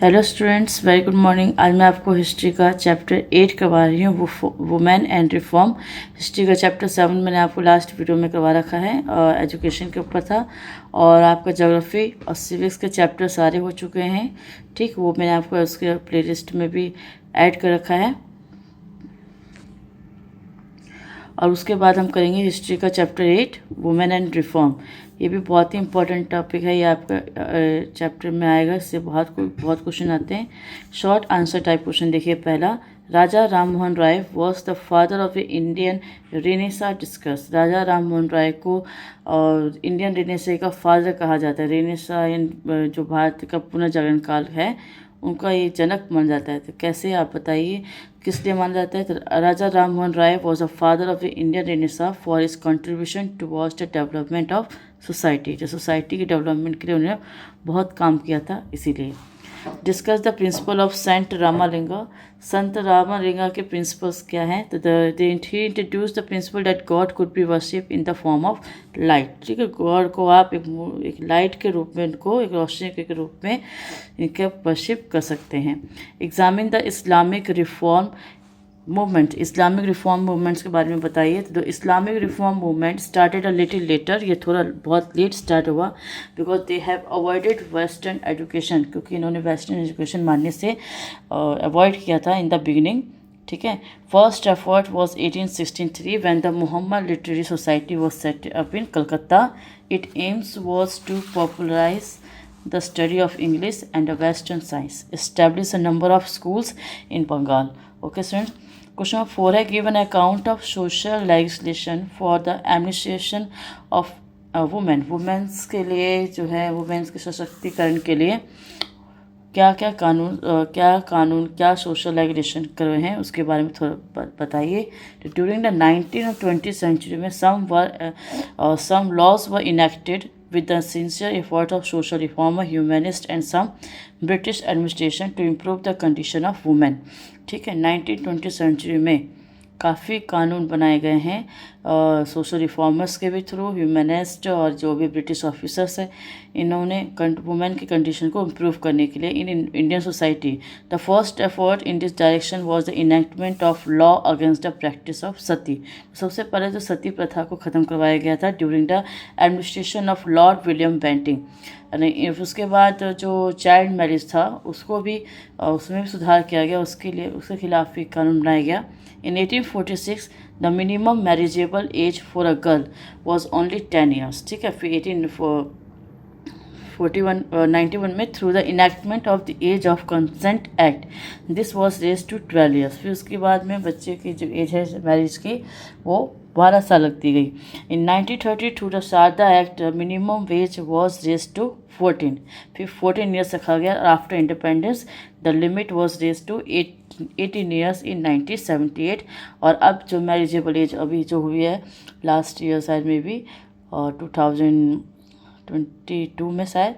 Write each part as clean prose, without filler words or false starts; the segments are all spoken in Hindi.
Hello students, very good morning. आज मैं आपको हिस्ट्री का चैप्टर 8 करवा रही हूँ, वुमेन एंड रिफॉर्म। हिस्ट्री का चैप्टर 7 मैंने आपको लास्ट वीडियो में करवा रखा है, एजुकेशन के ऊपर था। और आपका ज्योग्राफी और सिविक्स के चैप्टर सारे हो चुके हैं। ठीक, वो मैंने आपको उसके प्लेलिस्ट में भी ऐड कर रखा है। और उसके बाद हम करेंगे हिस्ट्री का चैप्टर 8 वुमेन एंड रिफॉर्म। ये भी बहुत ही इंपॉर्टेंट टॉपिक है, ये आपका चैप्टर में आएगा। इससे बहुत क्वेश्चन आते हैं, शॉर्ट आंसर टाइप क्वेश्चन। देखिए पहला, Raja Ram Mohan Roy was the father of the Indian renaissance discuss. Raja Ram Mohan Roy को इंडियन रेनेसा का फादर कहा जाता है। रेनेसा जो भारत का पुनर्जागरण काल है, उनका ये जनक माना जाता है। तो कैसे, आप बताइए किस लिए माना जाता है? तो Raja Ram Mohan Roy was a father of the Indian renaissance for his contribution towards the development of society. जो सोसाइटी के डेवलपमेंट के लिए उन्होंने बहुत काम किया था, इसीलिए। Discuss the principle of saint Ramalinga. Sant Ramalinga के प्रिंसिपल्स क्या हैं? तो he introduce the principle that God could be worship in the form of light. ठीक है, गॉड को आप एक लाइट के रूप में, इनको एक रोशनी के रूप में इनके वर्शिप कर सकते हैं। Examine the Islamic reform movement. Islamic reform movements के बारे में बताइए। तो Islamic reform movement started a little letter. ये थोड़ा बहुत लेट स्टार्ट हुआ, because they have avoided western education, क्योंकि इन्होंने वेस्टर्न एजुकेशन मानने से अवॉइड किया था इन द बिगिनिंग। ठीक है, first effort was 1863 when the Mohammad literary society was set up in Calcutta. It aims was to popularize the study of English and Western science, establish a number of schools in Bengal. Okay students, question number 4 है, give an account of social legislation for the administration of women. Women's के लिए जो है, वुमेन्स के सशक्तिकरण के लिए क्या कानून क्या सोशल रेगुलेशन कर रहे हैं, उसके बारे में थोड़ा बताइए। तो ड्यूरिंग द 19th और 20th सेंचुरी में some laws were enacted with the sincere effort of social reformer, humanist and some British administration to improve the condition of women. ठीक है, 1920 सेंचुरी में काफ़ी कानून बनाए गए हैं सोशल रिफॉर्मर्स के भी थ्रू, ह्यूमनिस्ट और जो भी ब्रिटिश ऑफिसर्स हैं, इन्होंने वुमेन की कंडीशन को इम्प्रूव करने के लिए in Indian society. The first effort in this direction was the enactment of law against the practice of sati. सबसे पहले जो सती प्रथा को ख़त्म करवाया गया था during the administration of Lord William Bentinck. उसके बाद जो चाइल्ड मैरिज था, उसको भी उसमें भी सुधार किया गया, उसके खिलाफ भी कानून बनाया गया। In 1846, the minimum marriageable age for a girl was only 10 years. ठीक है, फिर 1891 में through the enactment of the age of consent act this was raise to 12 years। फिर उसके बाद में बच्चे की जो एज है मैरिज की, वो 12 साल रख दी गई। In 1930 through the Sharda act minimum wage was raise to 14। फिर 14 years रखा गया। After independence the limit was raise to 18 years in 1978। और अब जो मैरिजेबल एज अभी जो हुई है लास्ट ईयर शायद में भी 2022 में शायद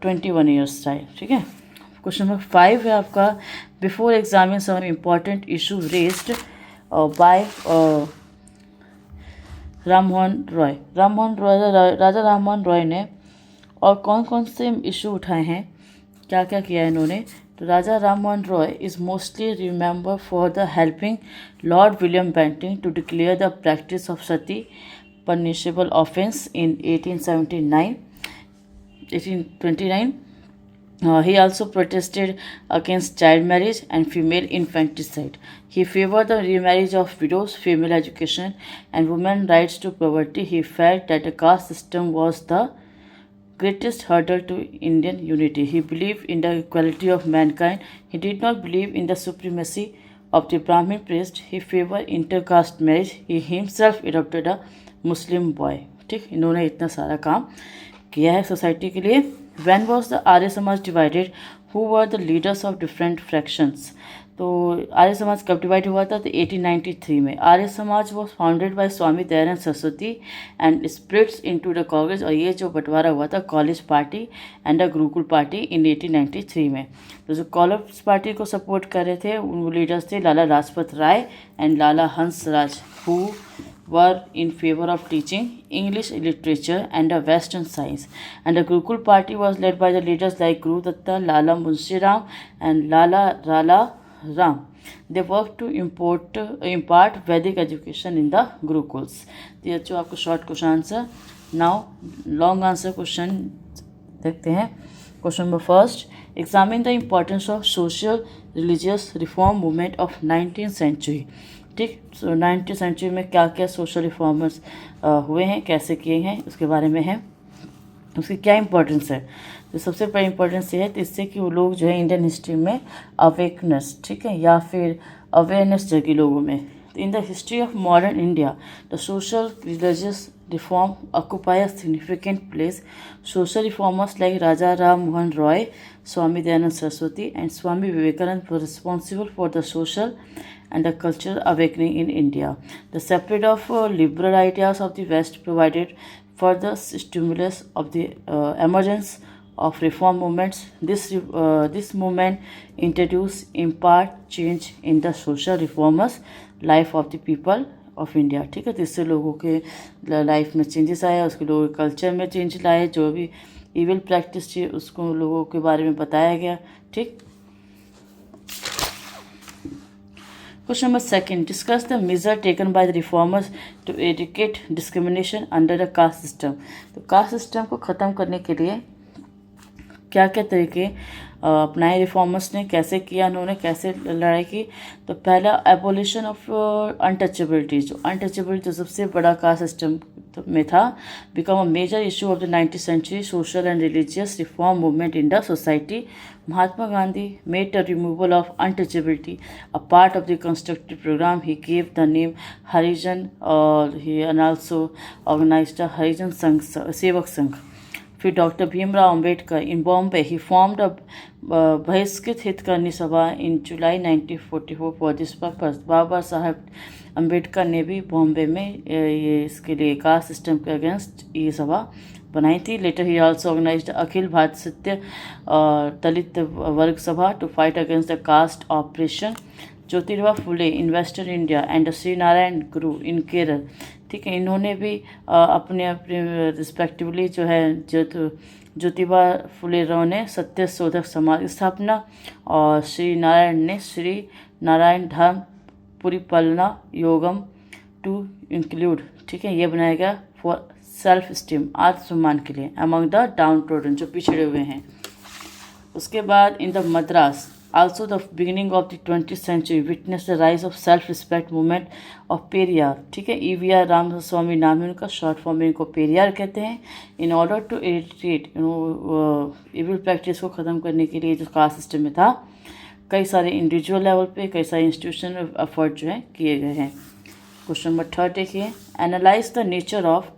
21 years शायद। ठीक है, क्वेश्चन नंबर 5 है आपका, before examine some important issue raised by Raja Ram Mohan Roy ने और कौन कौन से इशू उठाए हैं, क्या क्या किया है इन्होंने। तो Raja Ram Mohan Roy is mostly remember for the helping lord William Bentinck to declare the practice of sati punishable offence in 1829. He also protested against child marriage and female infanticide. He favored the remarriage of widows, female education, and women's rights to poverty. He felt that the caste system was the greatest hurdle to Indian unity. He believed in the equality of mankind. He did not believe in the supremacy of the Brahmin priest. He favored intercaste marriage. He himself adopted a Muslim boy. ठीक, इन्होंने इतना सारा काम किया है सोसाइटी के लिए। When was the Arya Samaj divided? Who were the leaders of different fractions? तो आर्य समाज कब डिवाइड हुआ था? तो 1893 में। Arya Samaj was founded bye Swami Dayanand Saraswati and splits into the Congress. और ये जो बंटवारा हुआ था college party and the Gurukul party इन 1893 में। तो जो कॉलेज पार्टी को सपोर्ट कर रहे थे, उन लीडर्स थे Lala Lajpat Rai and Lala Hansraj, who were in favor of teaching English literature and Western science. And the Gurukul party was led by the leaders like Guru Datta, Lala Munshi Ram, and Lala Rala Ram. They worked to impart Vedic education in the Gurukuls. तो ये जो आपको short question answer. Now long answer question देखते हैं. Question number first, examine the importance of social religious reform movement of 19th century. ठीक, सो 19th सेंचुरी में क्या क्या सोशल रिफॉर्मर्स हुए हैं, कैसे किए हैं, उसके बारे में है. उसकी क्या इंपॉर्टेंस है. तो सबसे बड़ा इंपॉर्टेंस ये है तो इससे कि वो लोग जो है इंडियन हिस्ट्री में अवेकनेस, ठीक है, या फिर अवेयरनेस जगी लोगों में. In the history of modern India the social religious reform occupy a significant place. Social reformers like Raja Ram Mohan Roy, Swami Dayanand Saraswati, and Swami Vivekananda were responsible for the social and the cultural awakening in India. The separate of liberal ideas of the West provided further stimulus of the emergence of reform movements. This movement introduced in part change in the social reformers' life of the people of India. ठीक है, तो इससे लोगों के लाइफ में चेंजेस आया, उसके लोगों के कल्चर में चेंज लाए, जो भी इविल प्रैक्टिस थी उसको लोगों के बारे में बताया गया. ठीक. Question number second, discuss the major taken by the reformers to eradicate discrimination under the caste system. तो कास्ट सिस्टम को ख़त्म करने के लिए क्या क्या तरीके अपनाए रिफॉर्मर्स ने, कैसे किया उन्होंने, कैसे लड़ाई की. तो पहला एबोलिशन ऑफ अनटचेबिलिटी. जो अनटचेबिलिटी तो सबसे बड़ा कास्ट सिस्टम में था, become a major issue of the 19th century social and religious reform movement in the society. Mahatma Gandhi made the removal of untouchability a part of the constructive program. He gave the name Harijan, and also organized a Harijan Sangh, Sevak Sangh. फिर doctor Bhimrao Ambedkar in Bombay he formed a बहिष्कृत हितकर्मी सभा इन जुलाई 1944 फॉर दिस पर्पस. बाबा साहब अंबेडकर ने भी बॉम्बे में ये इसके लिए कास्ट सिस्टम के अगेंस्ट ये सभा बनाई थी. Later he also organized Akhil Bharat Satya Dalit Varg Sabha to fight against the caste operation. Jyotiba Phule in western India and Shri Narayana Guru in Kerala. ठीक है, इन्होंने भी अपने अपने रिस्पेक्टिवली जो है ज्योतिबा फुले राव ने सत्य शोधक समाज की स्थापना और श्री नारायण ने श्री नारायण धर्म परिपालना योगम टू इंक्लूड. ठीक है, ये बनाया गया फॉर सेल्फ स्टीम, आत्मसम्मान के लिए, अमंग द डाउन ट्रोडन, जो पिछड़े हुए हैं. उसके बाद in the Madras also the beginning of the 20th century witnessed the rise of self-respect movement of Periyar. ठीक है, EVR रामस्वामी नाम है उनका, शॉर्ट फॉर्म में इनको पेरियार कहते हैं. In order to eradicate evil practice को ख़त्म करने के लिए जो कास्ट सिस्टम में था, कई सारे इंडिविजुअल लेवल पे, कई सारे इंस्टीट्यूशनल एफर्ट जो है किए गए हैं. क्वेश्चन नंबर थर्ड देखिए, analyse the nature of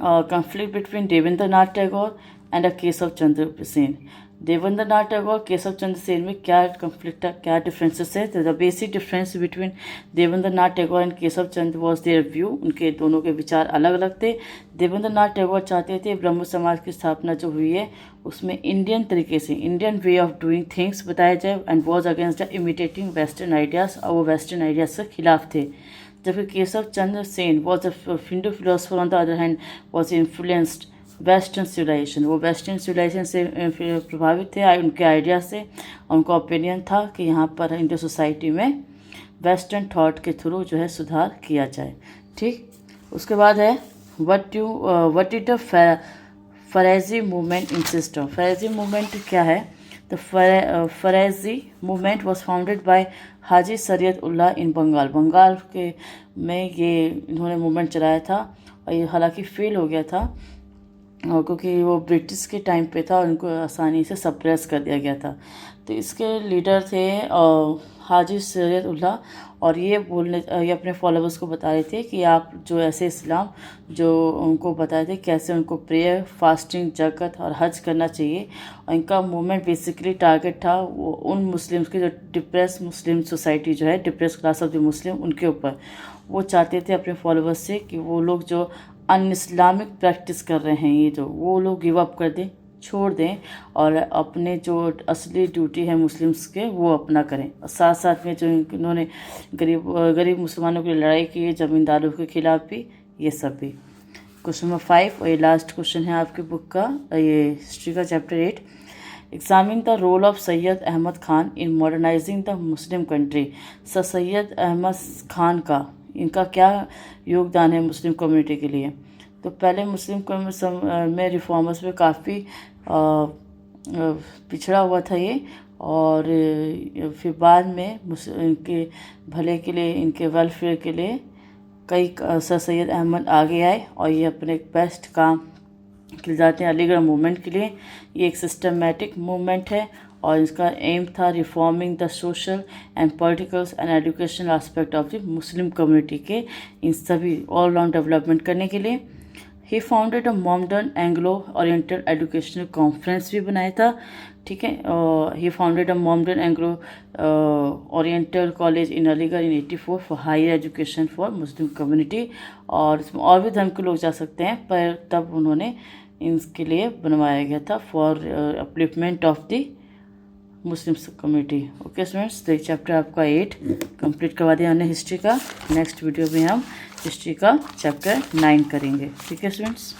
conflict between Devendra Nath Tagore and Keshav Chandra Sen. Devendra Nath Tagore Keshav Chandra Sen में क्या कॉन्फ्लिक्ट है, क्या डिफरेंसेस है. तो the basic difference between Devendra Nath Tagore and Keshav Chandra was their view. उनके दोनों के विचार अलग अलग थे. देवेंद्र नाथ टैगोर चाहते थे ब्रह्म समाज की स्थापना जो हुई है उसमें इंडियन तरीके से, Indian way of doing things बताया जाए, and was against the imitating western ideas, और वो वेस्टर्न आइडियाज़ के खिलाफ थे. जबकि Keshav Chandra Sen was a Hindu philosopher on the other hand was influenced western civilisation. वो वेस्टर्न सिविलाइजेशन से प्रभावित थे, उनके आइडिया से. उनका ओपिनियन था कि यहाँ पर इंडियन सोसाइटी में वेस्टर्न थॉट के थ्रू जो है सुधार किया जाए. ठीक, उसके बाद है what is the Faraizi movement in system. Faraizi movement क्या है. The Faraizi movement was founded by Haji Shariat Ullah इन बंगाल. बंगाल के में ये इन्होंने मूवमेंट चलाया था, और ये हालांकि फेल हो गया था क्योंकि वो ब्रिटिश के टाइम पे था और उनको आसानी से सप्रेस कर दिया गया था. तो इसके लीडर थे हाजी शरीयत उल्लाह, और ये अपने फॉलोअर्स को बता रहे थे कि आप जो ऐसे इस्लाम जो उनको बताए थे कैसे उनको प्रेयर, फास्टिंग, जक़त और हज करना चाहिए. और इनका मूवमेंट बेसिकली टारगेट था वो उन मुस्लिम्स के जो डिप्रेस मुस्लिम सोसाइटी जो है, डिप्रेस क्लास ऑफ द मुस्लिम, उनके ऊपर. वो चाहते थे अपने फॉलोअर्स से कि वो लोग जो अन इस्लामिक प्रैक्टिस कर रहे हैं, ये जो वो लोग गिव अप कर दें, छोड़ दें और अपने जो असली ड्यूटी है मुस्लिम्स के वो अपना करें। और साथ साथ में जो इन्होंने गरीब मुसलमानों की लड़ाई की है, ज़मींदारों के खिलाफ भी, ये सब भी। क्वेश्चन नंबर 5 और ये लास्ट क्वेश्चन है आपके बुक का, ये हिस्ट्री का chapter 8। Examine the role of Syed Ahmad Khan in modernizing the Muslim country. Sir Syed Ahmad Khan का, इनका क्या योगदान है मुस्लिम कम्युनिटी के लिए? तो पहले मुस्लिम में रिफॉर्मर्स में काफ़ी पिछड़ा हुआ था ये, और फिर बाद में इनके भले के लिए, इनके वेलफेयर के लिए कई सर सैयद अहमद आगे आए और ये अपने बेस्ट काम के जाते हैं अलीगढ़ मूवमेंट के लिए। ये एक सिस्टमेटिक मूवमेंट है और इसका एम था reforming the social and political and educational aspect of the Muslim community के इन सभी ऑल राउंड डेवलपमेंट करने के लिए। He founded a modern Anglo oriental educational conference भी बनाया था, ठीक है। He founded a modern Anglo oriental college in Aligarh in 84 for higher education for Muslim community. और इसमें और भी धर्म के लोग जा सकते हैं, पर तब उन्होंने इसके लिए बनवाया गया था for upliftment of the Muslim community. Okay students, तो चैप्टर आपका 8 कंप्लीट करवा दिया हमने हिस्ट्री का। नेक्स्ट वीडियो में हम हिस्ट्री का चैप्टर 9 करेंगे, ठीक है स्टूडेंट्स।